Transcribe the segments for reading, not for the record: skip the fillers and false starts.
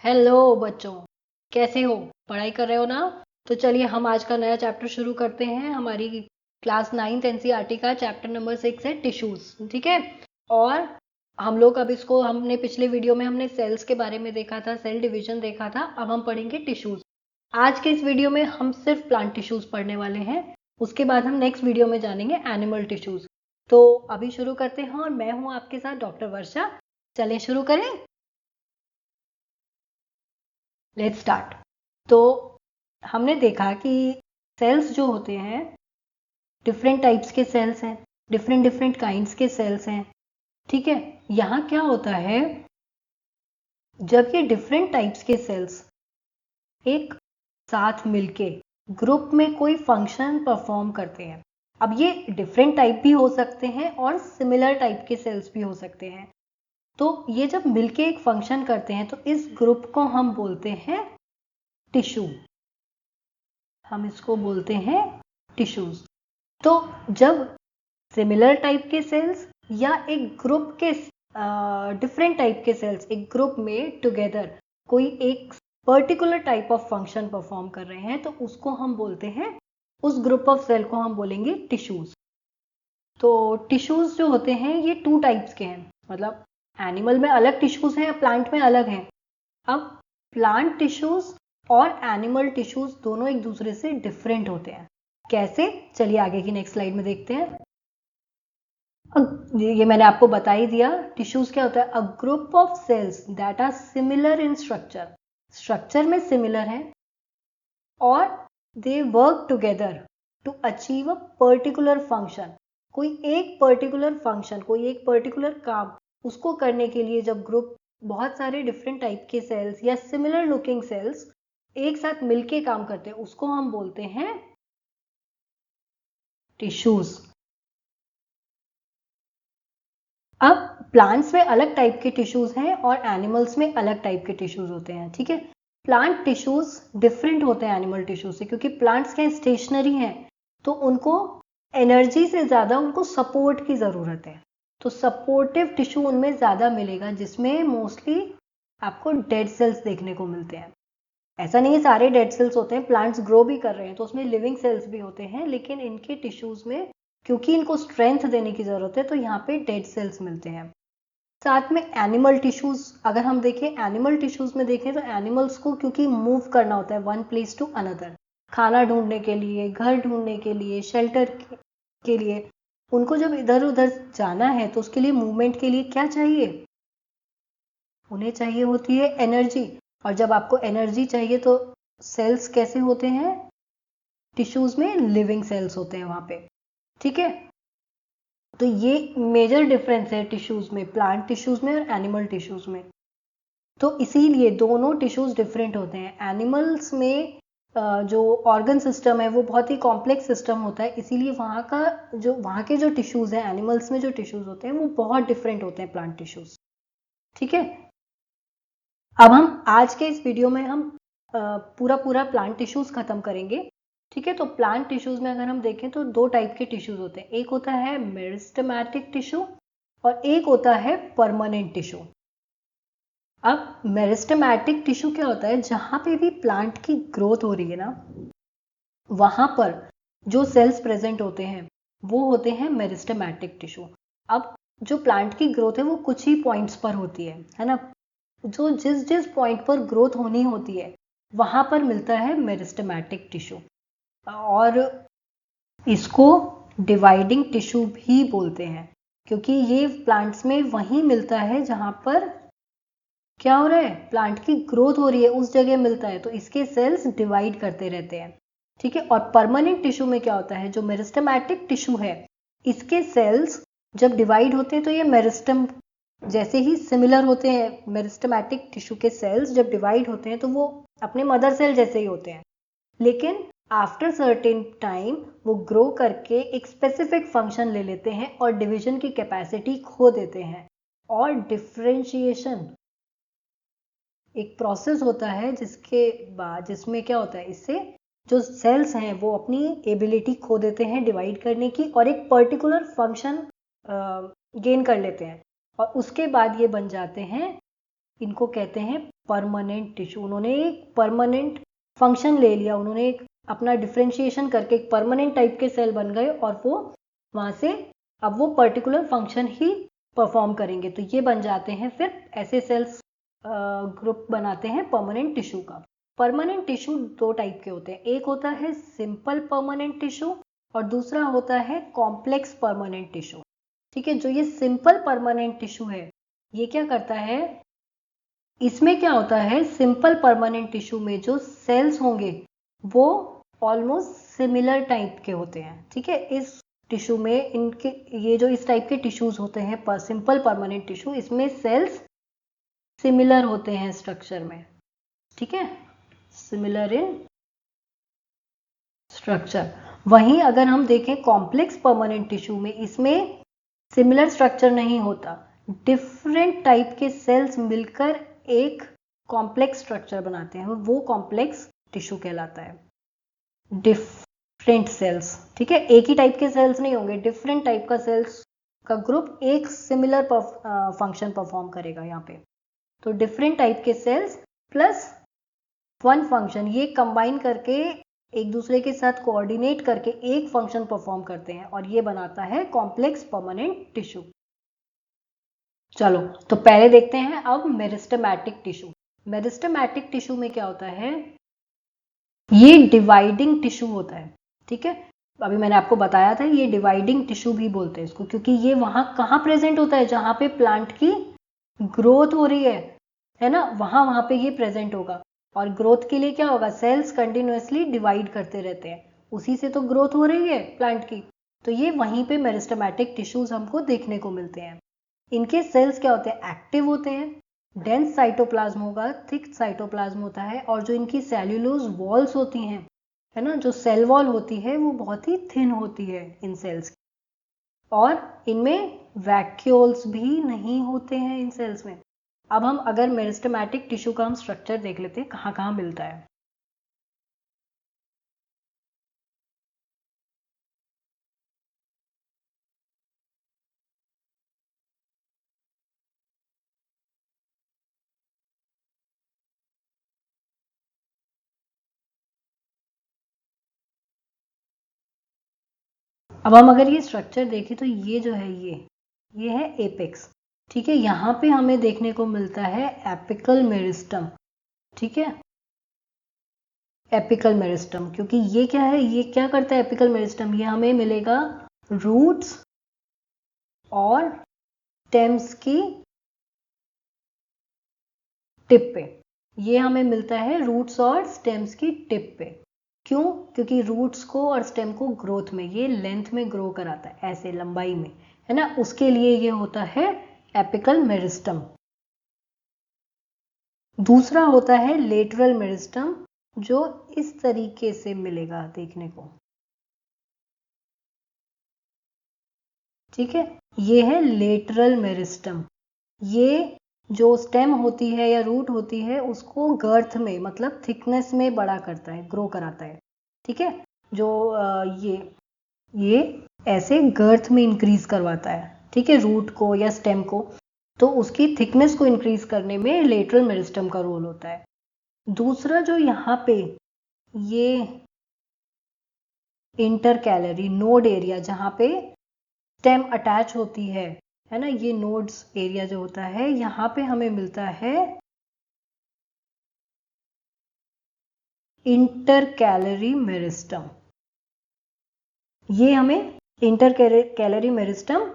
Hello बच्चों, कैसे हो? पढ़ाई कर रहे हो ना? तो चलिए हम आज का नया चैप्टर शुरू करते हैं। हमारी क्लास 9th एनसीईआरटी का चैप्टर नंबर 6 है टिश्यूज। ठीक है। और हम लोग अब इसको हमने पिछले वीडियो में हमने सेल्स के बारे में देखा था, सेल डिवीजन देखा था। अब हम पढ़ेंगे टिश्यूज। आज के इस वीडियो में हम सिर्फ प्लांट टिश्यूज पढ़ने वाले हैं। उसके बाद हम नेक्स्ट वीडियो में जानेंगे एनिमल टिश्यूज। तो अभी शुरू करते हैं और मैं हूँ आपके साथ डॉक्टर वर्षा। चलें शुरू करें। Let's start. तो हमने देखा कि सेल्स जो होते हैं डिफरेंट टाइप्स के सेल्स हैं, डिफरेंट डिफरेंट काइंड्स के सेल्स हैं। ठीक है। यहाँ क्या होता है, जब ये डिफरेंट टाइप्स के सेल्स एक साथ मिलके ग्रुप में कोई फंक्शन परफॉर्म करते हैं। अब ये डिफरेंट टाइप भी हो सकते हैं और सिमिलर टाइप के सेल्स भी हो सकते हैं। तो ये जब मिलके एक फंक्शन करते हैं तो इस ग्रुप को हम बोलते हैं टिश्यू। हम इसको बोलते हैं टिश्यूज। तो जब सिमिलर टाइप के सेल्स या एक ग्रुप के डिफरेंट टाइप के सेल्स एक ग्रुप में टुगेदर कोई एक particular type of function perform कर रहे हैं तो उसको हम बोलते हैं, उस ग्रुप ऑफ सेल को हम बोलेंगे टिश्यूज। तो टिश्यूज जो होते हैं ये टू टाइप्स के हैं, मतलब एनिमल में अलग टिश्यूज हैं, प्लांट में अलग हैं। अब प्लांट टिश्यूज और एनिमल टिश्यूज दोनों एक दूसरे से डिफरेंट होते हैं। कैसे? चलिए आगे की नेक्स्ट स्लाइड में देखते हैं। ये मैंने आपको बता ही दिया। टिश्यूज क्या होता है? A group of cells that are similar in structure, structure में सिमिलर है और they work together to achieve a particular function. कोई एक पर्टिकुलर फंक्शन, कोई एक पर्टिकुलर काम, उसको करने के लिए जब ग्रुप बहुत सारे डिफरेंट टाइप के सेल्स या सिमिलर लुकिंग सेल्स एक साथ मिलके काम करते हैं उसको हम बोलते हैं टिश्यूज। अब प्लांट्स में अलग टाइप के टिश्यूज हैं और एनिमल्स में अलग टाइप के टिश्यूज होते हैं। ठीक है। प्लांट टिश्यूज डिफरेंट होते हैं एनिमल टिश्यूज से, क्योंकि प्लांट्स क्या स्टेशनरी हैं, तो उनको एनर्जी से ज्यादा उनको सपोर्ट की जरूरत है। तो सपोर्टिव टिश्यू उनमें ज्यादा मिलेगा, जिसमें मोस्टली आपको डेड सेल्स देखने को मिलते हैं। ऐसा नहीं है सारे डेड सेल्स होते हैं, प्लांट्स ग्रो भी कर रहे हैं तो उसमें लिविंग सेल्स भी होते हैं, लेकिन इनके टिश्यूज में क्योंकि इनको स्ट्रेंथ देने की जरूरत है तो यहाँ पे डेड सेल्स मिलते हैं। साथ में एनिमल टिश्यूज, अगर हम देखें एनिमल टिश्यूज में देखें तो एनिमल्स को क्योंकि मूव करना होता है वन प्लेस टू अनदर, खाना ढूंढने के लिए, घर ढूंढने के लिए, शेल्टर के लिए, उनको जब इधर उधर जाना है तो उसके लिए मूवमेंट के लिए क्या चाहिए? उन्हें चाहिए होती है एनर्जी। और जब आपको एनर्जी चाहिए तो सेल्स कैसे होते हैं? टिश्यूज में लिविंग सेल्स होते हैं वहां पे। ठीक है। तो ये मेजर डिफरेंस है टिश्यूज में, प्लांट टिश्यूज में और एनिमल टिश्यूज में। तो इसीलिए दोनों टिश्यूज डिफरेंट होते हैं। एनिमल्स में जो ऑर्गन सिस्टम है वो बहुत ही कॉम्प्लेक्स सिस्टम होता है, इसीलिए वहाँ के जो टिश्यूज हैं, एनिमल्स में जो टिश्यूज होते हैं वो बहुत डिफरेंट होते हैं प्लांट टिश्यूज। ठीक है। अब हम आज के इस वीडियो में हम पूरा पूरा प्लांट टिश्यूज खत्म करेंगे। ठीक है। तो प्लांट टिश्यूज में अगर हम देखें तो दो टाइप के टिश्यूज होते हैं, एक होता है मेरिस्टेमेटिक टिश्यू और एक होता है परमानेंट टिश्यू। अब मेरिस्टेमेटिक टिश्यू क्या होता है? जहां पे भी प्लांट की ग्रोथ हो रही है ना, वहां पर जो सेल्स प्रेजेंट होते हैं वो होते हैं मेरिस्टेमेटिक टिश्यू। अब जो प्लांट की ग्रोथ है वो कुछ ही पॉइंट्स पर होती है ना। जो जिस जिस पॉइंट पर ग्रोथ होनी होती है वहां पर मिलता है मेरिस्टेमेटिक टिश्यू, और इसको डिवाइडिंग टिश्यू भी बोलते हैं, क्योंकि ये प्लांट्स में वहीं मिलता है जहां पर क्या हो रहा है, प्लांट की ग्रोथ हो रही है, उस जगह मिलता है, तो इसके सेल्स डिवाइड करते रहते हैं। ठीक है। और परमानेंट टिश्यू में क्या होता है, जो मेरिस्टेमेटिक टिश्यू है इसके सेल्स जब डिवाइड होते हैं तो ये मेरिस्टम जैसे ही सिमिलर होते हैं। मेरिस्टेमेटिक टिश्यू के सेल्स जब डिवाइड होते हैं तो वो अपने मदर सेल जैसे ही होते हैं, लेकिन आफ्टर सर्टेन टाइम वो ग्रो करके एक स्पेसिफिक फंक्शन ले लेते हैं और डिवीजन की कैपेसिटी खो देते हैं। और डिफरेंशिएशन एक प्रोसेस होता है जिसके बाद जिसमें क्या होता है, इससे जो सेल्स हैं वो अपनी एबिलिटी खो देते हैं डिवाइड करने की और एक पर्टिकुलर फंक्शन गेन कर लेते हैं, और उसके बाद ये बन जाते हैं, इनको कहते हैं परमानेंट टिश्यू, उन्होंने एक परमानेंट फंक्शन ले लिया, उन्होंने एक अपना डिफ्रेंशिएशन करके एक परमानेंट टाइप के सेल बन गए और वो वहां से अब वो पर्टिकुलर फंक्शन ही परफॉर्म करेंगे। तो ये बन जाते हैं, फिर ऐसे सेल्स ग्रुप बनाते हैं परमानेंट टिश्यू का। परमानेंट टिश्यू दो टाइप के होते हैं, एक होता है सिंपल परमानेंट टिश्यू और दूसरा होता है कॉम्प्लेक्स परमानेंट टिश्यू। ठीक है, जो ये सिंपल परमानेंट टिश्यू है ये क्या करता है, इसमें क्या होता है, सिंपल परमानेंट टिश्यू में जो सेल्स होंगे वो ऑलमोस्ट सिमिलर टाइप के होते हैं। ठीक है, इस टिश्यू में इनके ये जो इस टाइप के टिश्यूज होते हैं सिंपल परमानेंट टिश्यू, इसमें सेल्स सिमिलर होते हैं स्ट्रक्चर में। ठीक है, सिमिलर इन स्ट्रक्चर। वहीं अगर हम देखें कॉम्प्लेक्स परमानेंट टिश्यू में, इसमें सिमिलर स्ट्रक्चर नहीं होता, डिफरेंट टाइप के सेल्स मिलकर एक कॉम्प्लेक्स स्ट्रक्चर बनाते हैं, वो कॉम्प्लेक्स टिश्यू कहलाता है। डिफरेंट सेल्स, ठीक है, एक ही टाइप के सेल्स नहीं होंगे, डिफरेंट टाइप का सेल्स का ग्रुप एक सिमिलर फंक्शन परफॉर्म करेगा यहाँ पे। तो डिफरेंट टाइप के सेल्स प्लस वन फंक्शन, ये कंबाइन करके एक दूसरे के साथ कोऑर्डिनेट करके एक फंक्शन परफॉर्म करते हैं और ये बनाता है कॉम्प्लेक्स परमानेंट टिश्यू। चलो तो पहले देखते हैं अब मेरिस्टेमेटिक टिश्यू। मेरिस्टेमेटिक टिश्यू में क्या होता है, ये डिवाइडिंग टिश्यू होता है। ठीक है, अभी मैंने आपको बताया था ये डिवाइडिंग टिश्यू भी बोलते हैं इसको, क्योंकि ये वहां कहाँ प्रेजेंट होता है, जहां पे प्लांट की ग्रोथ हो रही है ना, वहां पे ये प्रेजेंट होगा। और ग्रोथ के लिए क्या होगा, सेल्स कंटिन्यूअसली डिवाइड करते रहते हैं, उसी से तो ग्रोथ हो रही है प्लांट की। तो ये वहीं पे मेरिस्टेमेटिक टिश्यूज हमको देखने को मिलते हैं। इनके सेल्स क्या होते हैं, एक्टिव होते हैं, डेंस साइटोप्लाज्म होगा, थिक साइटोप्लाज्म होता है, और जो इनकी सेल्यूलोज वॉल्स होती हैं, है ना, जो सेल वॉल होती है वो बहुत ही थिन होती है इन सेल्स की, और इनमें वैक्यूल्स भी नहीं होते हैं इन सेल्स में। अब हम अगर मेरिस्टेमेटिक टिश्यू का हम स्ट्रक्चर देख लेते हैं कहाँ कहाँ मिलता है। अब हम अगर ये स्ट्रक्चर देखें तो ये जो है ये है एपेक्स। ठीक है, यहाँ पे हमें देखने को मिलता है एपिकल मेरिस्टम। ठीक है, एपिकल मेरिस्टम, क्योंकि ये क्या है, ये क्या करता है एपिकल मेरिस्टम, ये हमें मिलेगा रूट्स और स्टेम्स की टिप पे। ये हमें मिलता है रूट्स और स्टेम्स की टिप पे। क्यों, क्योंकि रूट्स को और स्टेम को ग्रोथ में, ये लेंथ में ग्रो कराता है, ऐसे लंबाई में, है ना, उसके लिए ये होता है एपिकल मेरिस्टम। दूसरा होता है लेटरल मेरिस्टम, जो इस तरीके से मिलेगा देखने को। ठीक है, ये है लेटरल मेरिस्टम। ये जो स्टेम होती है या रूट होती है उसको गर्थ में, मतलब थिकनेस में बड़ा करता है, ग्रो कराता है। ठीक है, जो ये ऐसे गर्थ में इंक्रीज करवाता है। ठीक है, रूट को या स्टेम को, तो उसकी थिकनेस को इंक्रीज करने में लेटरल मेरिस्टम का रोल होता है। दूसरा जो यहाँ पे ये इंटरकैलरी नोड एरिया, जहाँ पे स्टेम अटैच होती है ना, ये नोड्स एरिया जो होता है, यहाँ पे हमें मिलता है इंटरकैलरी मेरिस्टम। ये हमें इंटरकैलरी मेरिस्टम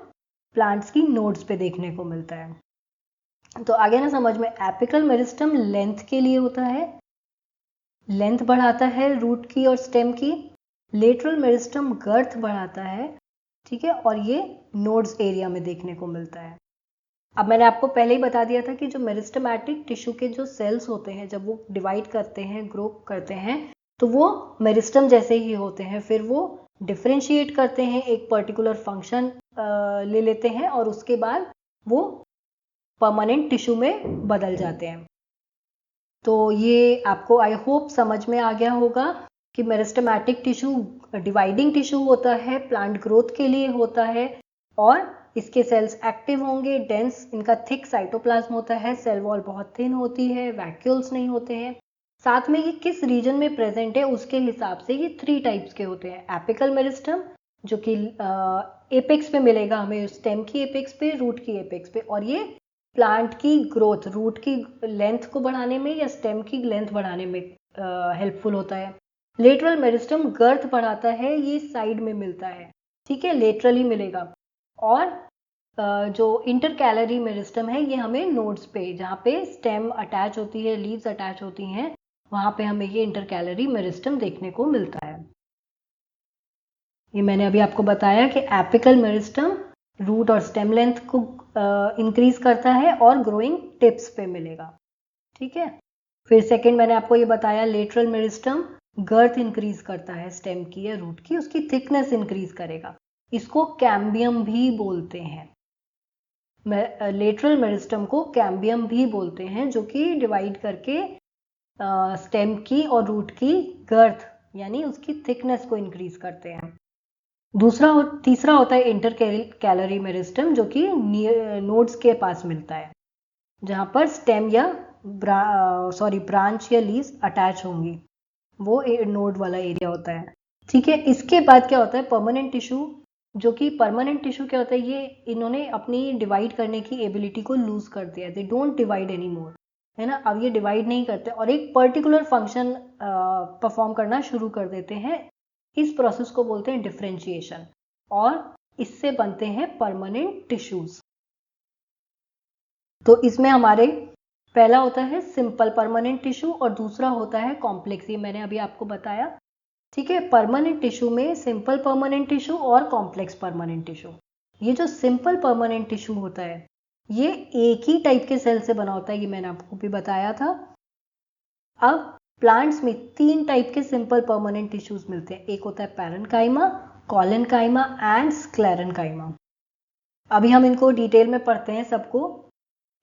प्लांट्स की नोड्स पे देखने को मिलता है। तो आगे ना समझ में, एपिकल मेरिस्टम लेंथ के लिए होता है, लेंथ बढ़ाता है रूट की और स्टेम की। लेटरल मेरिस्टम गर्थ बढ़ाता है। ठीक है, और ये नोड्स एरिया में देखने को मिलता है। अब मैंने आपको पहले ही बता दिया था कि जो मेरिस्टेमेटिक टिश्यू के जो सेल्स होते हैं, जब वो डिवाइड करते हैं, ग्रो करते हैं, तो वो मेरिस्टम जैसे ही होते हैं, फिर वो डिफ्रेंशिएट करते हैं, एक पर्टिकुलर फंक्शन ले लेते हैं और उसके बाद वो परमानेंट टिश्यू में बदल जाते हैं। तो ये आपको आई होप समझ में आ गया होगा कि मेरिस्टेमेटिक टिश्यू डिवाइडिंग टिश्यू होता है, प्लांट ग्रोथ के लिए होता है, और इसके सेल्स एक्टिव होंगे, डेंस, इनका थिक साइटोप्लाज्म होता है, सेल वॉल बहुत थिन होती है, वैक्यूल्स नहीं होते हैं। साथ में ये किस रीजन में प्रेजेंट है उसके हिसाब से ये 3 टाइप्स के होते हैं। एपिकल मेरिस्टम जो कि एपेक्स पे मिलेगा हमें, स्टेम की एपेक्स पे, रूट की एपेक्स पे, और ये प्लांट की ग्रोथ, रूट की लेंथ को बढ़ाने में या स्टेम की लेंथ बढ़ाने में हेल्पफुल होता है। लेटरल मेरिस्टम गर्थ बढ़ाता है, ये साइड में मिलता है, ठीक है, लेटरली मिलेगा। और जो इंटरकैलरी मेरिस्टम है ये हमें नोड्स पे, जहाँ पे स्टेम अटैच होती है, लीव्स अटैच होती हैं, वहां पे हमें ये इंटरकैलरी मेरिस्टम देखने को मिलता है। ये मैंने अभी आपको बताया कि एपिकल मेरिस्टम रूट और स्टेम लेंथ को इंक्रीज करता है और ग्रोइंग टिप्स पे मिलेगा, ठीक है। फिर सेकंड मैंने आपको ये बताया लेटरल मेरिस्टम गर्थ इंक्रीज करता है स्टेम की या रूट की, उसकी थिकनेस इंक्रीज करेगा, इसको कैम्बियम भी बोलते हैं। लेटरल मेरिस्टम को कैम्बियम भी बोलते हैं, जो कि डिवाइड करके स्टेम की और रूट की गर्थ यानी उसकी थिकनेस को इंक्रीज करते हैं। तीसरा होता है इंटर कैलरी मेरिस्टम, जो कि नोड्स के पास मिलता है, जहां पर स्टेम या ब्रांच या लीव्स अटैच होंगी, वो नोड वाला एरिया होता है, ठीक है। इसके बाद क्या होता है परमानेंट टिश्यू, जो कि परमानेंट टिश्यू क्या होता है, ये इन्होंने अपनी डिवाइड करने की एबिलिटी को लूज कर दिया, they don't divide any more, है ना। अब ये डिवाइड नहीं करते और एक पर्टिकुलर फंक्शन परफॉर्म करना शुरू कर देते हैं, इस प्रोसेस को बोलते हैं डिफरेंशिएशन, और इससे बनते हैं परमानेंट टिश्यूज। तो इसमें हमारे पहला होता है सिंपल परमानेंट टिश्यू और दूसरा होता है कॉम्प्लेक्स, ये मैंने अभी आपको बताया, ठीक है। परमानेंट टिश्यू में सिंपल परमानेंट टिश्यू और कॉम्प्लेक्स परमानेंट टिश्यू। ये जो सिंपल परमानेंट टिश्यू होता है ये एक ही टाइप के सेल से बना होता है, ये मैंने आपको भी बताया था। अब प्लांट्स में 3 टाइप के सिंपल परमानेंट टिश्यूज मिलते हैं, एक होता है पैरेन्काइमा, कॉलेनकाइमा एंड स्क्लेरेन्काइमा। अभी हम इनको डिटेल में पढ़ते हैं सबको।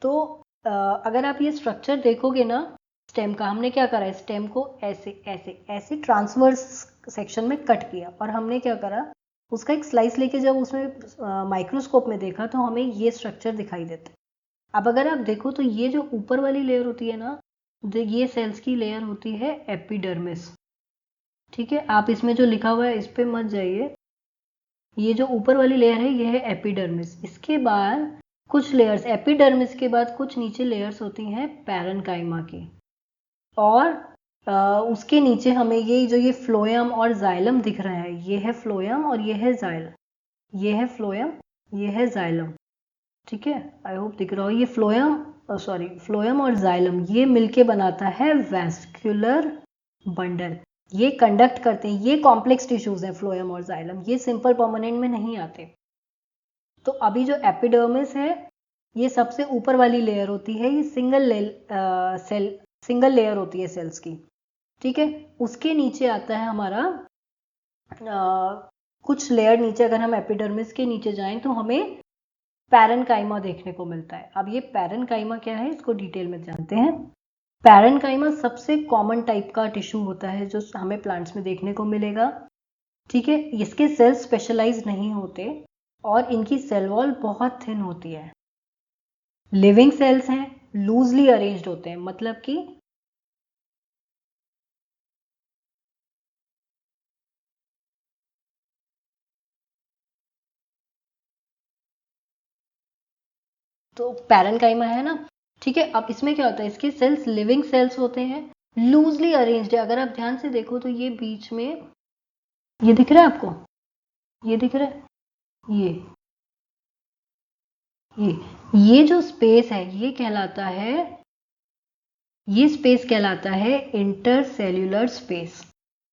तो अगर आप ये स्ट्रक्चर देखोगे ना स्टेम का, हमने क्या करा है, स्टेम को ऐसे ऐसे ऐसे ट्रांसवर्स सेक्शन में कट किया, और हमने क्या करा, उसका एक स्लाइस लेके जब उसमें माइक्रोस्कोप में देखा तो हमें ये स्ट्रक्चर दिखाई देता है। अब अगर आप देखो तो ये जो ऊपर वाली लेयर होती है ना, ये सेल्स की लेयर होती है एपिडर्मिस, ठीक है। आप इसमें जो लिखा हुआ है इस पे मत जाइए, ये जो ऊपर वाली लेयर है ये है एपिडर्मिस। इसके बाद कुछ लेयर्स, एपिडर्मिस के बाद कुछ नीचे लेयर्स होती हैं पैरेन्काइमा की, और उसके नीचे हमें ये फ्लोएम और जाइलम दिख रहा है, ये है फ्लोएम और ये है जाइलम, ये है फ्लोएम, ये है जाइलम, ठीक है। आई होप दिख रहा हो, ये फ्लोएम और जाइलम ये मिलके बनाता है वैस्कुलर बंडल, ये कंडक्ट करते हैं, ये कॉम्प्लेक्स टिश्यूज हैं फ्लोएम और जाइलम, ये सिंपल परमानेंट में नहीं आते। तो अभी जो एपिडर्मिस है ये सबसे ऊपर वाली लेयर होती है, ये सिंगल लेयर होती है सेल्स की, ठीक है। उसके नीचे आता है हमारा कुछ लेयर नीचे, अगर हम एपिडर्मिस के नीचे जाएं तो हमें पैरेन्काइमा देखने को मिलता है। अब ये पैरेन्काइमा क्या है इसको डिटेल में जानते हैं। पैरेन्काइमा सबसे कॉमन टाइप का टिश्यू होता है जो हमें प्लांट्स में देखने को मिलेगा, ठीक है। इसके सेल्स स्पेशलाइज नहीं होते और इनकी सेल वॉल बहुत थिन होती है, लिविंग सेल्स हैं, लूजली अरेंज्ड होते हैं, मतलब कि तो पैरेन्काइमा है ना, ठीक है। अब इसमें क्या होता है, इसके सेल्स लिविंग सेल्स होते हैं, लूजली अरेंज्ड है। अगर आप ध्यान से देखो तो ये बीच में ये दिख रहा है आपको, ये दिख रहा है, ये जो स्पेस है ये कहलाता है, ये स्पेस कहलाता है इंटरसेल्यूलर स्पेस।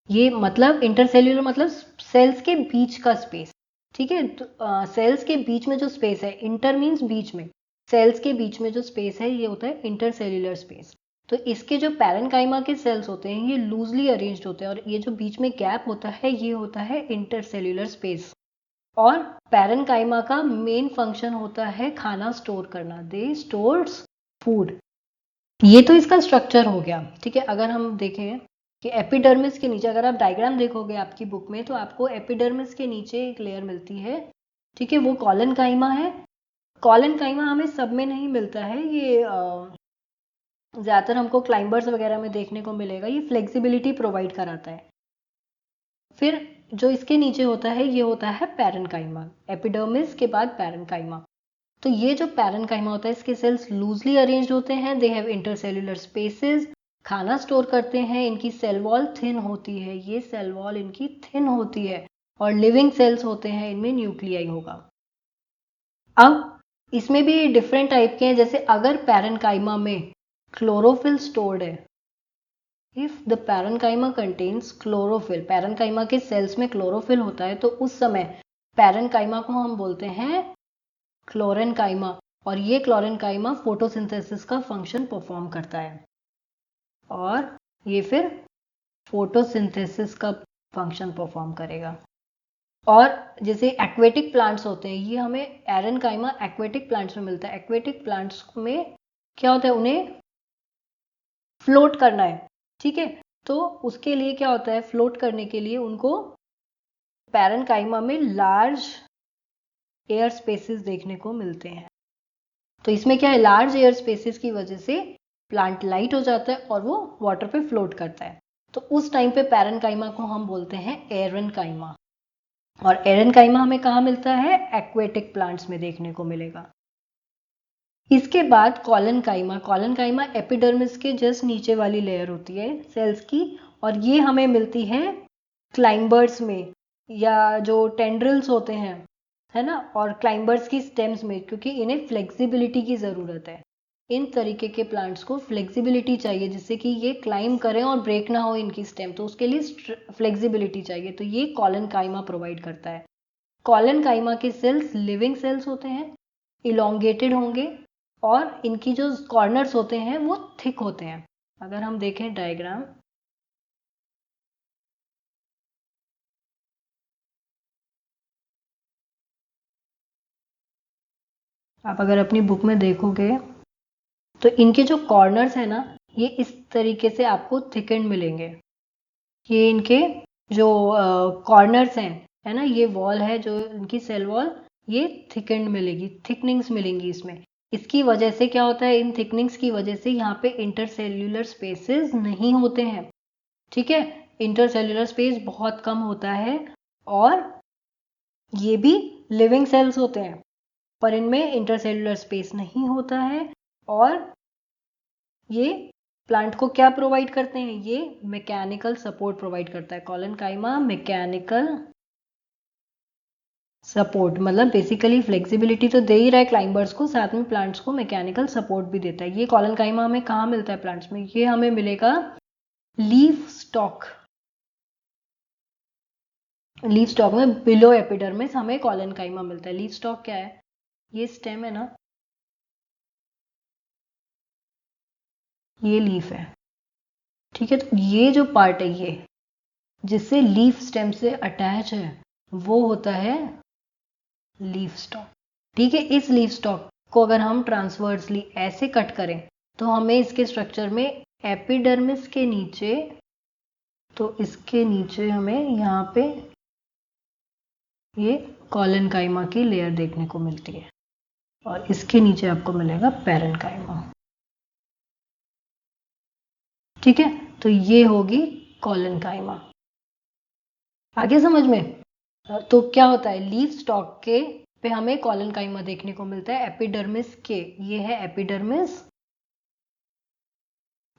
ये मतलब इंटरसेल्यूलर मतलब सेल्स के बीच का स्पेस, ठीक है। तो सेल्स के बीच में जो स्पेस है, इंटर मीन्स बीच में, सेल्स के बीच में जो स्पेस है ये होता है इंटरसेल्यूलर स्पेस। तो इसके जो पैरेन्काइमा के सेल्स होते हैं ये लूजली अरेंज्ड होते हैं, और ये जो बीच में गैप होता है ये होता है इंटरसेल्यूलर स्पेस। और पैरेन्काइमा का मेन फंक्शन होता है खाना स्टोर करना, दे स्टोर्स फूड। ये तो इसका स्ट्रक्चर हो गया, ठीक है। अगर हम देखें कि एपिडर्मिस के नीचे, अगर आप डायग्राम देखोगे आपकी बुक में तो आपको एपिडर्मिस के नीचे एक लेयर मिलती है ठीक है, वो कॉलन काइमा है। कॉलन काइमा हमें सब में नहीं मिलता है, ये ज़्यादातर हमको क्लाइंबर्स वगैरह में देखने को मिलेगा। ये फ्लेक्सिबिलिटी प्रोवाइड कराता है। फिर जो इसके नीचे होता है ये होता है पैरेन्काइमा। एपिडर्मिस के बाद पैरेन्काइमा। तो ये जो पैरेन्काइमा होता है इसके सेल्स लूजली अरेंज्ड होते हैं। दे हैव इंटरसेल्युलर स्पेसेस, खाना स्टोर करते हैं। इनकी सेल वॉल थिन होती है, ये सेल वॉल इनकी थिन होती है। और लिविंग सेल्स होते हैं, इनमें न्यूक्लियाई होगा। अब इसमें भी डिफरेंट टाइप के हैं, जैसे अगर पैरेन्काइमा में क्लोरोफिल स्टोर्ड है, if the parenchyma contains chlorophyll, parenchyma के सेल्स में क्लोरोफिल होता है, तो उस समय पैरेन्काइमा को हम बोलते हैं क्लोरेन्काइमा। और ये क्लोरेन्काइमा फोटोसिंथेसिस का फंक्शन परफॉर्म करता है, और ये फिर फोटोसिंथेसिस का फंक्शन परफॉर्म करेगा। और जैसे एक्वेटिक प्लांट्स होते हैं, ये हमें एरेन्काइमा एक्वेटिक प्लांट्स में मिलता है। एक्वेटिक प्लांट्स में क्या होता है, उन्हें फ्लोट करना है, ठीक है। तो उसके लिए क्या होता है, फ्लोट करने के लिए उनको पैरेन्काइमा में लार्ज एयर स्पेसेस देखने को मिलते हैं। तो इसमें क्या है, लार्ज एयर स्पेसेस की वजह से प्लांट लाइट हो जाता है और वो वाटर पे फ्लोट करता है। तो उस टाइम पे पैरेन्काइमा को हम बोलते हैं एरेन्काइमा। और एरेन्काइमा हमें कहाँ मिलता है, एक्वेटिक प्लांट्स में देखने को मिलेगा। इसके बाद कॉलनकाइमा। कॉलनकाइमा एपिडर्मिस के जस्ट नीचे वाली लेयर होती है सेल्स की, और ये हमें मिलती है क्लाइंबर्स में, या जो टेंड्रिल्स होते हैं, है ना, और क्लाइंबर्स की स्टेम्स में, क्योंकि इन्हें फ्लेक्सिबिलिटी की ज़रूरत है। इन तरीके के प्लांट्स को फ्लेक्सिबिलिटी चाहिए, जिससे कि ये क्लाइंब करें और ब्रेक ना हो इनकी स्टेम, तो उसके लिए फ्लेक्सिबिलिटी चाहिए। तो ये कॉलनकाइमा प्रोवाइड करता है। कॉलनकाइमा के सेल्स लिविंग सेल्स होते हैं, इलोंगेटेड होंगे, और इनकी जो कॉर्नर्स होते हैं वो थिक होते हैं। अगर हम देखें डायग्राम, आप अगर अपनी बुक में देखोगे तो इनके जो कॉर्नर्स हैं ना, ये इस तरीके से आपको थिकेंड मिलेंगे। ये इनके जो कॉर्नर्स हैं, है ना, ये वॉल है जो इनकी सेल वॉल, ये थिकेंड मिलेगी, थिकनिंग्स मिलेंगी इसमें। इसकी वजह से क्या होता है, इन थिकनिंग्स की वजह से यहाँ पे इंटरसेल्यूलर स्पेसेस नहीं होते हैं, ठीक है। इंटरसेल्यूलर स्पेस बहुत कम होता है, और ये भी लिविंग सेल्स होते हैं, पर इनमें इंटरसेल्यूलर स्पेस नहीं होता है। और ये प्लांट को क्या प्रोवाइड करते हैं, ये मैकेनिकल सपोर्ट प्रोवाइड करता है। कॉलनकाइमा मैकेनिकल सपोर्ट, मतलब बेसिकली फ्लेक्सिबिलिटी तो दे ही रहा है क्लाइंबर्स को, साथ में प्लांट्स को मैकेनिकल सपोर्ट भी देता है। ये कॉलनकाइमा हमें कहाँ मिलता है प्लांट्स में, ये हमें मिलेगा लीफ स्टॉक। लीफ स्टॉक में बिलो एपिडर्मिस हमें कॉलनकाइमा मिलता है। लीफ स्टॉक क्या है, ये स्टेम है ना, ये लीफ है, ठीक है। तो ये जो पार्ट है, ये जिससे लीफ स्टेम से अटैच है, वो होता है लीफ स्टॉक, ठीक है। इस लीफ स्टॉक को अगर हम ट्रांसवर्सली ऐसे कट करें तो हमें इसके स्ट्रक्चर में एपिडर्मिस के नीचे, तो इसके नीचे हमें यहाँ पे ये कॉलनकाइमा की लेयर देखने को मिलती है, और इसके नीचे आपको मिलेगा पैरेन्काइमा, ठीक है। तो ये होगी कॉलनकाइमा। आगे समझ में, तो क्या होता है, लीफ स्टॉक के पे हमें कॉलनकाइमा देखने को मिलता है एपिडर्मिस के, ये है एपिडर्मिस,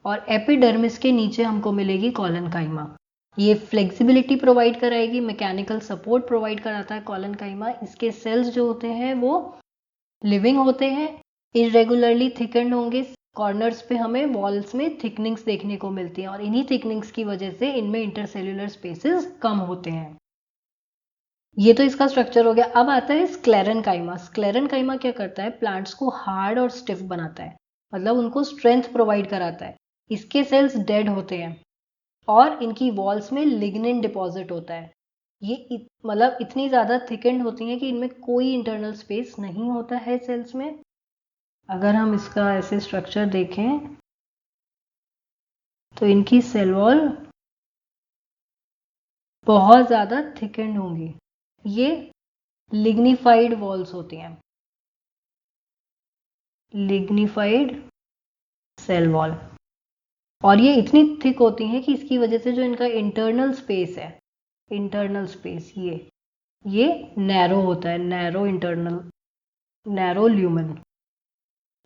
और एपिडर्मिस के नीचे हमको मिलेगी कॉलनकाइमा। ये फ्लेक्सिबिलिटी प्रोवाइड कराएगी, मैकेनिकल सपोर्ट प्रोवाइड कराता है कॉलनकाइमा। इसके सेल्स जो होते हैं वो लिविंग होते हैं, इरेगुलरली थिकन्ड होंगे, कॉर्नर्स पे हमें वॉल्स में थिकनिंग्स देखने को मिलती हैं, और इन्हीं थिकनिंग्स की वजह से इनमें इंटरसेल्यूलर स्पेसेस कम होते हैं। ये तो इसका स्ट्रक्चर हो गया। अब आता है स्क्लेरेन्काइमा। स्क्लेरेन्काइमा क्या करता है, प्लांट्स को हार्ड और स्टिफ बनाता है, मतलब उनको स्ट्रेंथ प्रोवाइड कराता है। इसके सेल्स डेड होते हैं, और इनकी वॉल्स में लिग्निन डिपॉजिट होता है। ये मतलब इतनी ज़्यादा थिकेंड होती हैं कि इनमें कोई इंटरनल स्पेस नहीं होता है सेल्स में। अगर हम इसका ऐसे स्ट्रक्चर देखें तो इनकी सेल वॉल बहुत ज़्यादा थिकेंड होंगी। ये लिग्निफाइड वॉल्स होती हैं, लिग्निफाइड सेल वॉल। और ये इतनी थिक होती हैं कि इसकी वजह से जो इनका इंटरनल स्पेस है, इंटरनल स्पेस ये नैरो होता है, नैरो इंटरनल, नैरो ल्यूमेन।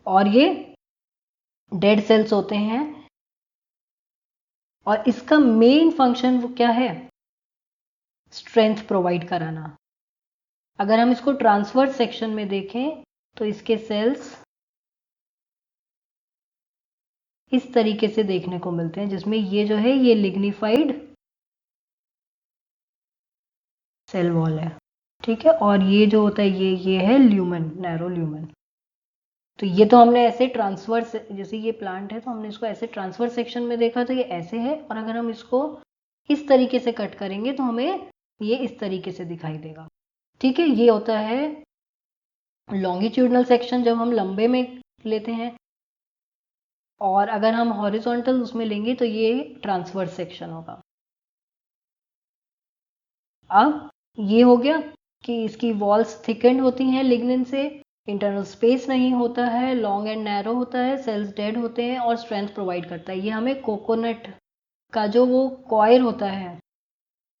और ये डेड सेल्स होते हैं और इसका मेन फंक्शन वो क्या है, स्ट्रेंथ प्रोवाइड कराना। अगर हम इसको ट्रांसवर्स सेक्शन में देखें तो इसके सेल्स इस तरीके से देखने को मिलते हैं, जिसमें ये जो है ये लिग्निफाइड सेल वॉल है, ठीक है। और ये जो होता है ये है ल्यूमेन, नैरो ल्यूमेन। तो ये तो हमने ऐसे ट्रांसवर्स, जैसे ये प्लांट है तो हमने इसको ऐसे ट्रांसवर्स सेक्शन में देखा तो ये ऐसे है, और अगर हम इसको इस तरीके से कट करेंगे तो हमें ये इस तरीके से दिखाई देगा, ठीक है। ये होता है लॉन्गिट्यूडनल सेक्शन जब हम लंबे में लेते हैं, और अगर हम हॉरिजॉन्टल उसमें लेंगे तो ये ट्रांसवर्स सेक्शन होगा। अब ये हो गया कि इसकी वॉल्स थिकेंड होती हैं लिग्निन से, इंटरनल स्पेस नहीं होता है, लॉन्ग एंड नैरो होता है, सेल्स डेड होते हैं और स्ट्रेंथ प्रोवाइड करता है। ये हमें कोकोनट का जो वो कॉयर होता है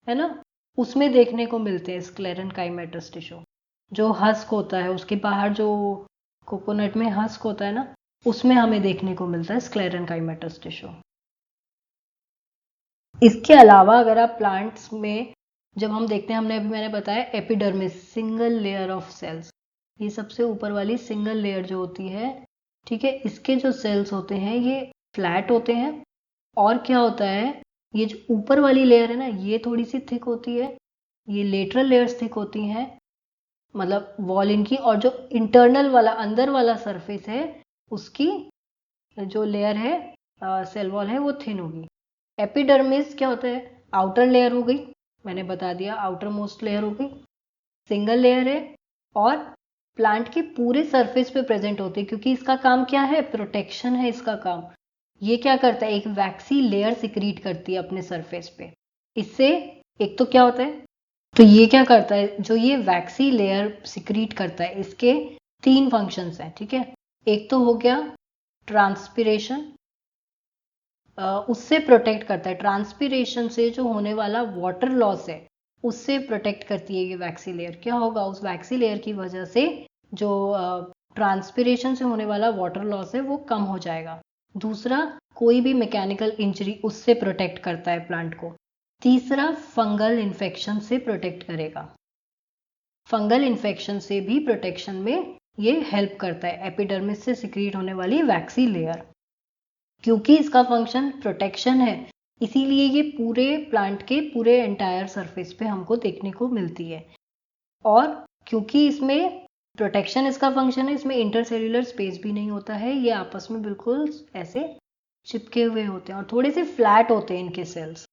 ना, उसमें देखने को मिलते हैं स्क्लेरेनकाइमेटस टिश्यू। जो हस्क होता है उसके बाहर, जो कोकोनट में हस्क होता है ना, उसमें हमें देखने को मिलता है स्क्लेरेनकाइमेटस टिश्यू। इसके अलावा अगर आप प्लांट्स में जब हम देखते हैं, मैंने बताया epidermis, single layer of cells, ये सबसे ऊपर वाली सिंगल लेयर जो होती है, ठीक है, इसके जो सेल्स होते हैं ये फ्लैट होते हैं। और क्या होता है, ये जो ऊपर वाली लेयर है ना, ये थोड़ी सी थिक होती है, ये लेटरल लेयर्स थिक होती हैं, मतलब वॉल इनकी, और जो इंटरनल वाला अंदर वाला सरफेस है उसकी जो लेयर है, सेल वॉल है, वो थिन होगी। एपिडर्मिस क्या होता है, आउटर लेयर हो गई, मैंने बता दिया आउटर मोस्ट लेयर हो गई, सिंगल लेयर है और प्लांट के पूरे सरफेस पे प्रेजेंट होती है, क्योंकि इसका काम क्या है, प्रोटेक्शन है इसका काम। ये क्या करता है, एक वैक्सी लेयर सिक्रीट करती है अपने सरफेस पे। इससे एक तो क्या होता है, तो ये क्या करता है, जो ये वैक्सी लेयर सिक्रीट करता है, इसके 3 फंक्शंस हैं, ठीक है। एक तो हो गया ट्रांसपिरेशन, उससे प्रोटेक्ट करता है, ट्रांसपिरेशन से जो होने वाला वाटर लॉस है उससे प्रोटेक्ट करती है ये वैक्सी लेयर। क्या होगा, उस वैक्सी लेयर की वजह से जो ट्रांसपिरेशन से होने वाला वाटर लॉस है वो कम हो जाएगा। दूसरा, कोई भी मैकेनिकल इंजरी उससे प्रोटेक्ट करता है प्लांट को। तीसरा, फंगल इन्फेक्शन से प्रोटेक्ट करेगा, फंगल इन्फेक्शन से भी प्रोटेक्शन में ये हेल्प करता है, एपिडर्मिस से सिक्रीट होने वाली वैक्सी लेयर। क्योंकि इसका फंक्शन प्रोटेक्शन है, इसीलिए ये पूरे प्लांट के पूरे एंटायर सरफेस पे हमको देखने को मिलती है। और क्योंकि इसमें प्रोटेक्शन इसका फंक्शन है, इसमें इंटरसेल्यूलर स्पेस भी नहीं होता है, ये आपस में बिल्कुल ऐसे चिपके हुए होते हैं और थोड़े से फ्लैट होते हैं इनके सेल्स।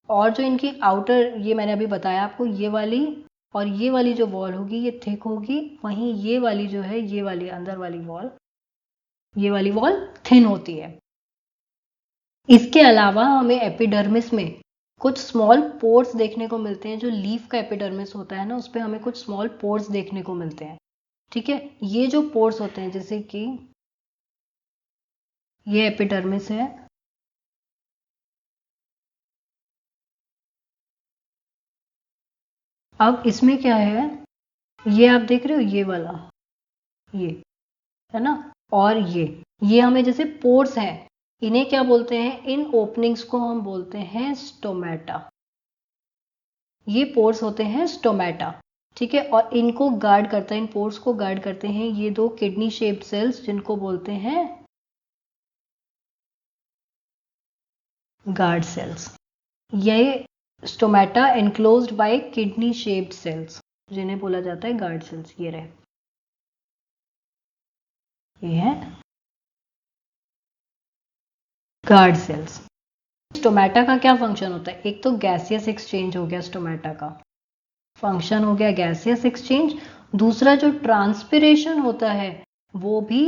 और जो इनकी आउटर, ये मैंने अभी बताया आपको, ये वाली और ये वाली जो वॉल होगी ये थिक होगी, वहीं ये वाली जो है, ये वाली अंदर वाली वॉल, ये वाली वॉल थिन होती है। इसके अलावा हमें एपिडर्मिस में कुछ स्मॉल पोर्स देखने को मिलते हैं, जो लीफ का एपिडर्मिस होता है ना, उस पर हमें कुछ स्मॉल पोर्स देखने को मिलते हैं, ठीक है। ये जो पोर्स होते हैं, जैसे कि ये एपिडर्मिस है, अब इसमें क्या है, ये आप देख रहे हो, ये वाला, ये है ना, और ये हमें जैसे पोर्स हैं, इन्हें क्या बोलते हैं, इन ओपनिंग्स को हम बोलते हैं स्टोमेटा। ये पोर्स होते हैं स्टोमेटा, ठीक है। और इनको गार्ड करता है, इन पोर्स को गार्ड करते हैं ये 2 किडनी शेप्ड सेल्स, जिनको बोलते हैं गार्ड सेल्स। ये stomata enclosed bye kidney shaped cells, जिन्हें बोला जाता है गार्ड सेल्स। ये रहे, ये है गार्ड सेल्स। स्टोमेटा का क्या फंक्शन होता है, एक तो गैसियस एक्सचेंज हो गया, स्टोमेटा का फंक्शन हो गया गैसियस एक्सचेंज। दूसरा, जो ट्रांसपिरेशन होता है वो भी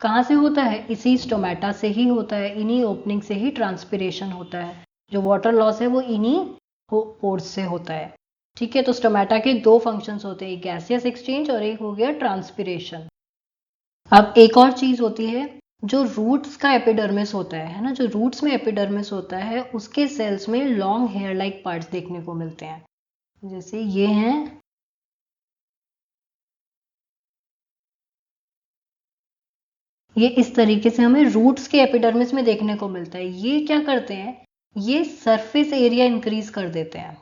कहाँ से होता है, इसी स्टोमेटा से ही होता है, इन्हीं ओपनिंग से ही ट्रांसपिरेशन होता है। जो वाटर लॉस है वो इन्हीं पोर्स से होता है। ठीक है, तो स्टोमेटा के दो फंक्शंस होते हैं, एक गैसियस एक्सचेंज और एक हो गया ट्रांसपिरेशन। अब एक और चीज होती है, जो रूट्स का एपिडर्मिस होता है ना, जो रूट्स में एपिडर्मिस होता है उसके सेल्स में लॉन्ग हेयर लाइक पार्ट्स देखने को मिलते हैं, जैसे ये हैं। ये इस तरीके से हमें रूट्स के एपिडर्मिस में देखने को मिलता है। ये क्या करते हैं, ये सरफेस एरिया इंक्रीज कर देते हैं।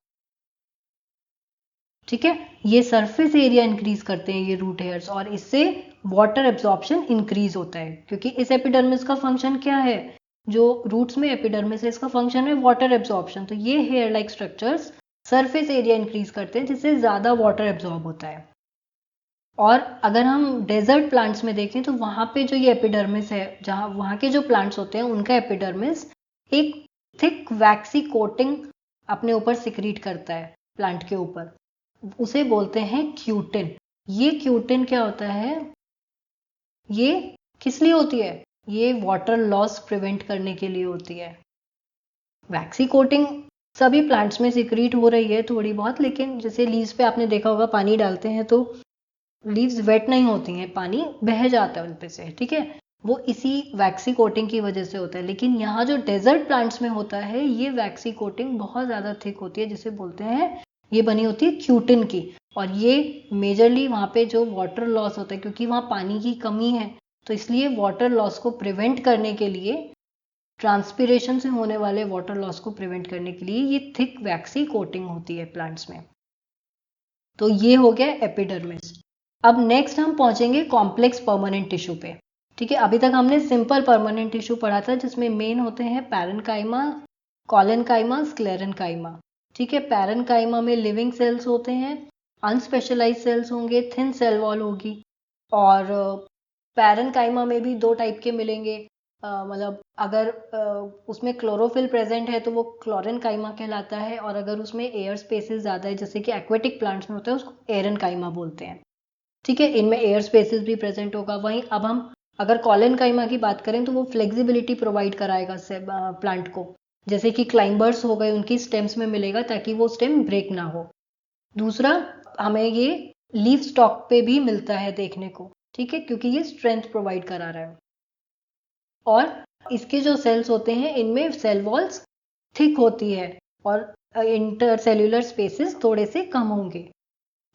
ठीक है, ये सरफेस एरिया इंक्रीज करते हैं ये रूट हेयर्स, और इससे वाटर एब्जॉर्प्शन इंक्रीज होता है, क्योंकि इस एपिडर्मिस का फंक्शन क्या है, जो रूट्स में एपिडर्मिस है इसका फंक्शन है वाटर एब्जॉर्प्शन। तो ये hair like structures surface area increase करते हैं, जिससे ज्यादा वाटर एब्जॉर्ब होता है। और अगर हम डेजर्ट प्लांट्स में देखें तो वहां पे जो ये एपिडर्मिस है, जहां वहां के जो प्लांट्स होते हैं उनका एपिडर्मिस एक थिक वैक्सी कोटिंग अपने ऊपर सिक्रीट करता है प्लांट के ऊपर, उसे बोलते हैं क्यूटिन। ये क्यूटिन क्या होता है, ये किस लिए होती है, ये वाटर लॉस प्रिवेंट करने के लिए होती है। वैक्सी कोटिंग सभी प्लांट्स में सिक्रीट हो रही है थोड़ी बहुत, लेकिन जैसे लीव्स पे आपने देखा होगा पानी डालते हैं तो लीव्स वेट नहीं होती हैं, पानी बह जाता है उन पे से। ठीक है, वो इसी वैक्सी कोटिंग की वजह से होता है। लेकिन यहाँ जो डेजर्ट प्लांट्स में होता है ये वैक्सी कोटिंग बहुत ज़्यादा थिक होती है, जिसे बोलते हैं, ये बनी होती है क्यूटिन की। और ये मेजरली वहाँ पे जो वाटर लॉस होता है, क्योंकि वहाँ पानी की कमी है, तो इसलिए वाटर लॉस को प्रिवेंट करने के लिए, ट्रांसपीरेशन से होने वाले वाटर लॉस को प्रिवेंट करने के लिए ये थिक वैक्सी कोटिंग होती है प्लांट्स में। तो ये हो गया एपिडर्मिस। अब नेक्स्ट हम पहुंचेंगे कॉम्प्लेक्स परमानेंट टिश्यू पे। ठीक है, अभी तक हमने सिंपल परमानेंट टिश्यू पढ़ा था, जिसमें मेन होते हैं पैरेन्काइमा, कॉलेनकाइमा, स्क्लेरेन्काइमा। ठीक है, पैरेन्काइमा में लिविंग सेल्स होते हैं, अनस्पेशलाइज सेल्स होंगे, थिन सेल वॉल होगी। और पैरेन्काइमा में भी दो टाइप के मिलेंगे, मतलब अगर उसमें क्लोरोफिल प्रेजेंट है तो वो क्लोरेन्काइमा कहलाता है, और अगर उसमें एयर स्पेसेस ज़्यादा है, जैसे कि एक्वेटिक प्लांट्स में होता है, उसको एरेन्काइमा बोलते हैं। ठीक है, इनमें एयर स्पेसेस भी प्रेजेंट होगा। वहीं अब हम अगर कॉलेनकाइमा की बात करें तो वो फ्लेक्सिबिलिटी प्रोवाइड कराएगा प्लांट को, जैसे कि क्लाइंबर्स हो गए, उनकी स्टेम्स में मिलेगा ताकि वो स्टेम ब्रेक ना हो। दूसरा, हमें ये लीफ स्टॉक पे भी मिलता है देखने को। ठीक है, क्योंकि ये स्ट्रेंथ प्रोवाइड करा रहा है। और इसके जो सेल्स होते हैं इनमें सेल वॉल्स थिक होती है, और इंटरसेल्यूलर स्पेसेस थोड़े से कम होंगे।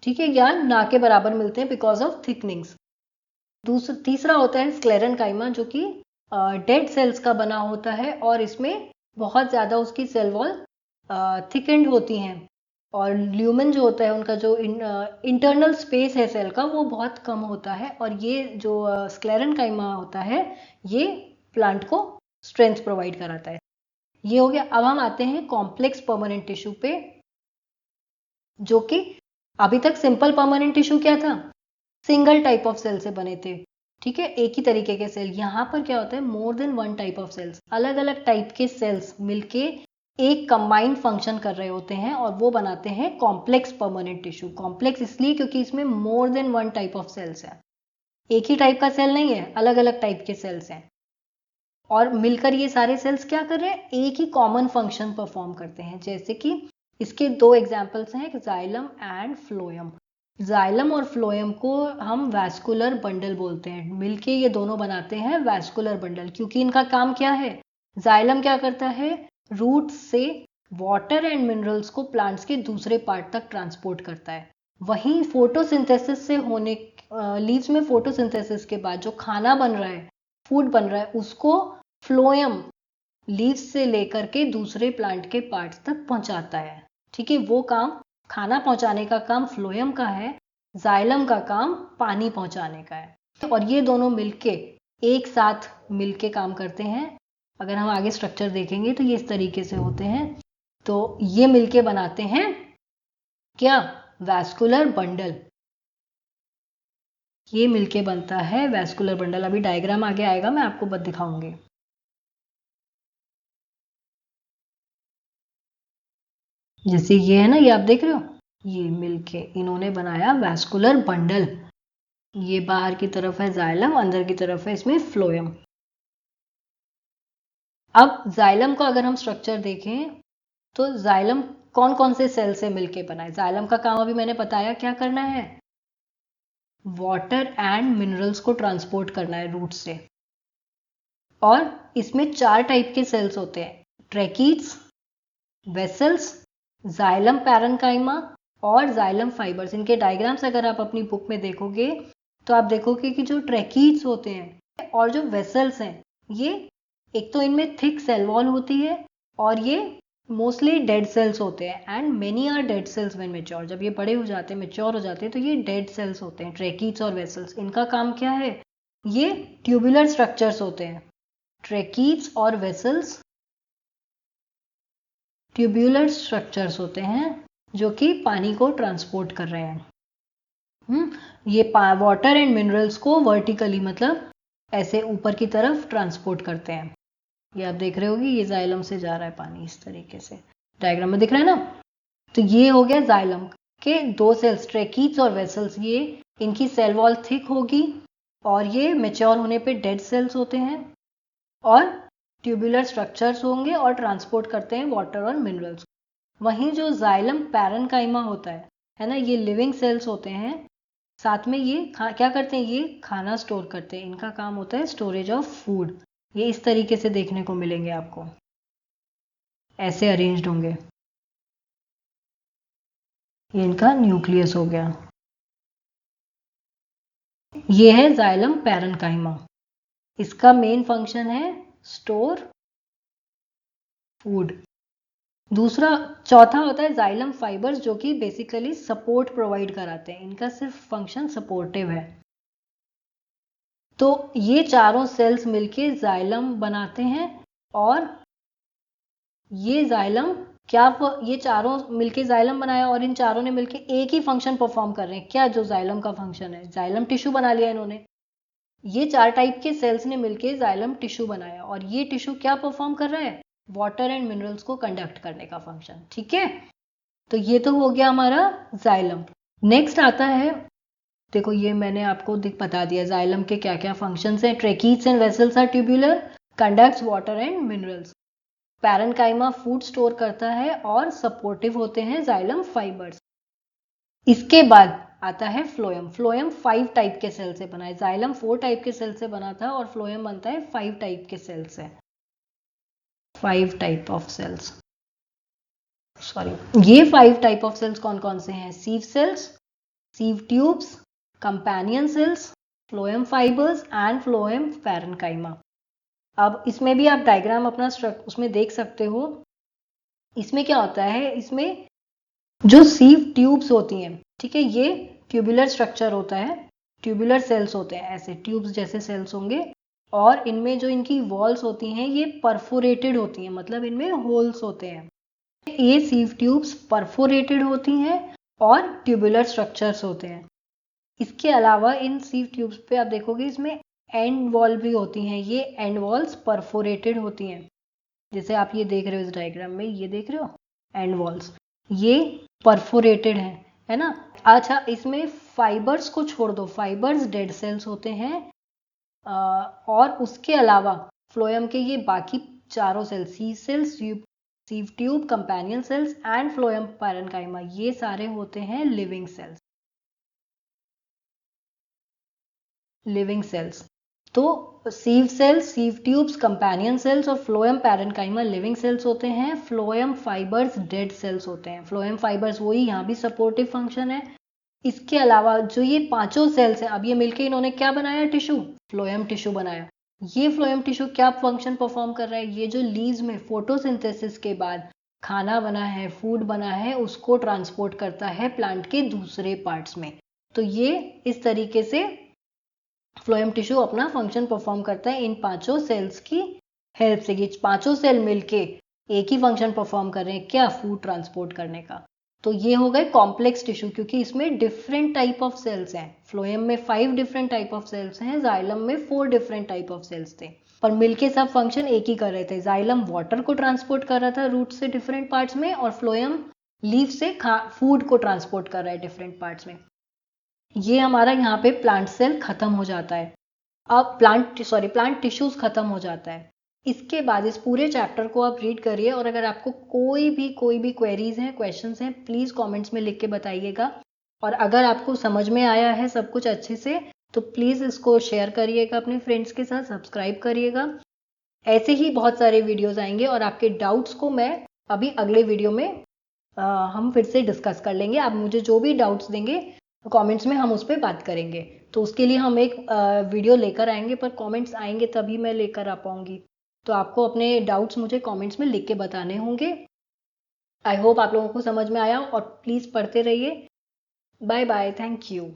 ठीक है, या ना के बराबर मिलते हैं बिकॉज ऑफ थिकनिंग्स। तीसरा होता है स्क्लेरेन्काइमा, जो कि डेड सेल्स का बना होता है, और इसमें बहुत ज़्यादा उसकी सेल वॉल थिकेंड होती हैं, और ल्यूमेन जो होता है उनका जो इंटरनल स्पेस है सेल का वो बहुत कम होता है। और ये जो स्क्लेरेन्काइमा होता है ये प्लांट को स्ट्रेंथ प्रोवाइड कराता है। ये हो गया। अब हम आते हैं कॉम्प्लेक्स परमानेंट टिश्यू पे, जो कि अभी तक सिंपल परमानेंट टिश्यू क्या था, सिंगल टाइप ऑफ सेल से बने थे। ठीक है, एक ही तरीके के सेल। यहाँ पर क्या होता है, more than one type of cells, अलग अलग टाइप के सेल्स मिलके एक कंबाइंड फंक्शन कर रहे होते हैं, और वो बनाते हैं कॉम्प्लेक्स परमानेंट टिश्यू। कॉम्प्लेक्स इसलिए क्योंकि इसमें more than one type of cells है, एक ही टाइप का सेल नहीं है, अलग अलग टाइप के सेल्स हैं। और मिलकर ये सारे सेल्स क्या कर रहे हैं, एक ही कॉमन फंक्शन परफॉर्म करते हैं। जैसे कि इसके दो एग्जाम्पल्स हैं, जाइलम एंड फ्लोएम। जाइलम और फ्लोएम को हम वैस्कुलर बंडल बोलते हैं, मिलके ये दोनों बनाते हैं वैस्कुलर बंडल। क्योंकि इनका काम क्या है, जाइलम क्या करता है, रूट से वाटर एंड मिनरल्स को प्लांट्स के दूसरे पार्ट तक ट्रांसपोर्ट करता है। वहीं फोटोसिंथेसिस से होने, लीव्स में फोटोसिंथेसिस के बाद जो खाना बन रहा है, फूड बन रहा है, उसको फ्लोएम लीव्स से लेकर के दूसरे प्लांट के पार्ट्स तक पहुंचाता है। ठीक है, वो काम, खाना पहुंचाने का काम फ्लोएम का है, जाइलम का काम पानी पहुंचाने का है। और ये दोनों मिलके एक साथ मिलके काम करते हैं। अगर हम आगे स्ट्रक्चर देखेंगे तो ये इस तरीके से होते हैं। तो ये मिलके बनाते हैं क्या, वैस्कुलर बंडल। ये मिलके बनता है वैस्कुलर बंडल। अभी डायग्राम आगे आएगा, मैं आपको बस दिखाऊंगी। जैसे ये है ना, ये आप देख रहे हो, ये मिलके इन्होंने बनाया वैस्कुलर बंडल। ये बाहर की तरफ है जाइलम, अंदर की तरफ है इसमें फ्लोएम। अब जाइलम को अगर हम स्ट्रक्चर देखें तो जाइलम कौन कौन से सेल से मिलके बना है? जाइलम का काम अभी मैंने बताया क्या करना है, वाटर एंड मिनरल्स को ट्रांसपोर्ट करना है रूट से। और इसमें 4 टाइप के सेल्स होते हैं, ट्रैकीड्स, वेसल्स, जाइलम पैरेन्काइमा और जाइलम फाइबर्स। इनके डायग्राम्स अगर आप अपनी बुक में देखोगे तो आप देखोगे कि जो ट्रैकीड्स होते हैं और जो वेसल्स हैं, ये एक तो इनमें थिक सेल वॉल होती है और ये मोस्टली डेड सेल्स होते हैं, and many are dead cells when mature. जब ये बड़े हो जाते हैं, मैच्योर हो जाते हैं, तो ये डेड सेल्स होते हैं, ट्रैकीड्स और वेसल्स। इनका काम क्या है, ये ट्यूबुलर स्ट्रक्चर्स होते हैं। ट्रैकीड्स और वेसल्स ट्यूबुलर स्ट्रक्चर्स होते हैं जो कि पानी को ट्रांसपोर्ट कर रहे हैं। ये वाटर एंड मिनरल्स को वर्टिकली, मतलब ऐसे ऊपर की तरफ ट्रांसपोर्ट करते हैं। ये आप देख रहे होगी, ये जाइलम से जा रहा है पानी इस तरीके से, डायग्राम में दिख रहा है ना। तो ये हो गया जाइलम के 2 सेल्स, ट्रैकीड्स और वेसल्स। ये इनकी सेल वॉल थिक होगी और ये मैच्योर होने पे डेड सेल्स होते हैं और ट्यूबुलर स्ट्रक्चर्स होंगे और ट्रांसपोर्ट करते हैं वाटर और मिनरल्स। वहीं जो जाइलम पैरेन्काइमा होता है ना, ये लिविंग सेल्स होते हैं। साथ में ये क्या करते हैं, ये खाना स्टोर करते हैं। इनका काम होता है स्टोरेज ऑफ फूड। ये इस तरीके से देखने को मिलेंगे आपको, ऐसे अरेंज्ड होंगे। ये इनका न्यूक्लियस हो गया। ये है जाइलम पैरेन्काइमा। इसका मेन फंक्शन है स्टोर फूड। चौथा होता है जाइलम फाइबर्स, जो कि बेसिकली सपोर्ट प्रोवाइड कराते हैं। इनका सिर्फ फंक्शन सपोर्टिव है। तो ये चारों सेल्स मिलके जाइलम बनाते हैं और ये जाइलम ये चारों मिलके जाइलम बनाया और इन चारों ने मिलके एक ही फंक्शन परफॉर्म कर रहे हैं। क्या? जो जाइलम का फंक्शन है, जाइलम टिश्यू बना लिया इन्होंने। ये 4 टाइप के सेल्स ने मिलके जाइलम टिश्यू बनाया और ये टिश्यू क्या परफॉर्म कर रहा है, वाटर एंड मिनरल्स को कंडक्ट करने का फंक्शन। ठीक है, तो ये तो हो गया हमारा जाइलम। नेक्स्ट आता है, देखो ये मैंने आपको बता दिया जाइलम के क्या क्या फंक्शंस हैं। Tracheids and vessels are tubular, conducts water and minerals. Parenchyma food store करता है और सपोर्टिव होते हैं जाइलम फाइबर्स। इसके बाद आता है फ्लोएम। फ्लोएम 5 टाइप के सेल से बना है। जाइलम 4 टाइप के सेल से बना था और फ्लोएम बनता है 5 टाइप के सेल से। 5 टाइप ऑफ सेल्स, सॉरी, ये 5 टाइप ऑफ सेल्स कौन कौन से हैं? Sieve cells, sieve tubes, companion cells, phloem fibres and phloem parenchyma. अब इसमें भी आप डायग्राम अपना उसमें देख सकते हो। इसमें क्या होता है, इसमें जो सीव ट्यूब्स होती हैं, ठीक है, ये ट्यूबुलर स्ट्रक्चर होता है, ट्यूबुलर सेल्स होते हैं, ऐसे ट्यूब्स जैसे सेल्स होंगे। और इनमें जो इनकी वॉल्स होती हैं ये परफोरेटेड होती हैं, मतलब इनमें होल्स होते हैं। ये सीव ट्यूब्स परफोरेटेड होती हैं और ट्यूबुलर स्ट्रक्चर्स होते हैं। इसके अलावा इन सीव ट्यूब्स पे आप देखोगे इसमें एंड वॉल भी होती हैं। ये एंड वॉल्स परफोरेटेड होती हैं, जैसे आप ये देख रहे हो इस डायग्राम में, ये देख रहे हो एंड वॉल्स, ये परफोरेटेड है ना। अच्छा, इसमें फाइबर्स को छोड़ दो, फाइबर्स डेड सेल्स होते हैं। और उसके अलावा फ्लोएम के ये बाकी चारों cells, sieve cells, sieve tube, companion cells and phloem parenchyma, ये सारे होते हैं लिविंग सेल्स। लिविंग सेल्स तो sieve cells, sieve tubes, companion cells और फ्लोएम पैरेन्काइमा लिविंग सेल्स होते हैं। फ्लोएम फाइबर्स डेड सेल्स होते हैं। फ्लोएम फाइबर्स वही, यहाँ भी सपोर्टिव फंक्शन है। इसके अलावा जो ये पांचों सेल्स हैं, अब ये मिलके इन्होंने क्या बनाया, टिश्यू, फ्लोएम टिश्यू बनाया। ये फ्लोएम टिश्यू क्या फंक्शन परफॉर्म कर रहा है, ये जो लीव्स में फोटोसिंथेसिस के बाद खाना बना है, फूड बना है, उसको ट्रांसपोर्ट करता है प्लांट के दूसरे पार्ट्स में। तो ये इस तरीके से फ्लोएम टिश्यू अपना फंक्शन परफॉर्म करता है इन पांचों सेल्स की हेल्प से। ये पांचों सेल मिलके एक ही फंक्शन परफॉर्म कर रहे हैं, क्या, फूड ट्रांसपोर्ट करने का। तो ये हो गए कॉम्प्लेक्स टिश्यू, क्योंकि इसमें डिफरेंट टाइप ऑफ सेल्स हैं। फ्लोएम में 5 डिफरेंट टाइप ऑफ सेल्स हैं, जाइलम में 4 डिफरेंट टाइप ऑफ सेल्स थे, पर मिलके सब फंक्शन एक ही कर रहे थे। जाइलम वाटर को ट्रांसपोर्ट कर रहा था रूट से डिफरेंट पार्ट्स में, और फ्लोएम लीफ से फूड को ट्रांसपोर्ट कर रहा है डिफरेंट पार्ट्स में। ये हमारा यहाँ पे प्लांट सेल खत्म हो जाता है। अब प्लांट टिश्यूज खत्म हो जाता है। इसके बाद इस पूरे चैप्टर को आप रीड करिए और अगर आपको कोई भी क्वेरीज हैं, क्वेश्चंस हैं, प्लीज़ कमेंट्स में लिख के बताइएगा। और अगर आपको समझ में आया है सब कुछ अच्छे से तो प्लीज़ इसको शेयर करिएगा अपने फ्रेंड्स के साथ, सब्सक्राइब करिएगा। ऐसे ही बहुत सारे वीडियोस आएंगे और आपके डाउट्स को मैं अभी अगले वीडियो में हम फिर से डिस्कस कर लेंगे। आप मुझे जो भी डाउट्स देंगे कमेंट्स में हम उस पर बात करेंगे। तो उसके लिए हम एक वीडियो लेकर आएंगे, पर कमेंट्स आएंगे तभी मैं लेकर आ पाऊंगी। तो आपको अपने डाउट्स मुझे कमेंट्स में लिख के बताने होंगे। आई होप आप लोगों को समझ में आया और प्लीज़ पढ़ते रहिए। Bye bye, thank you.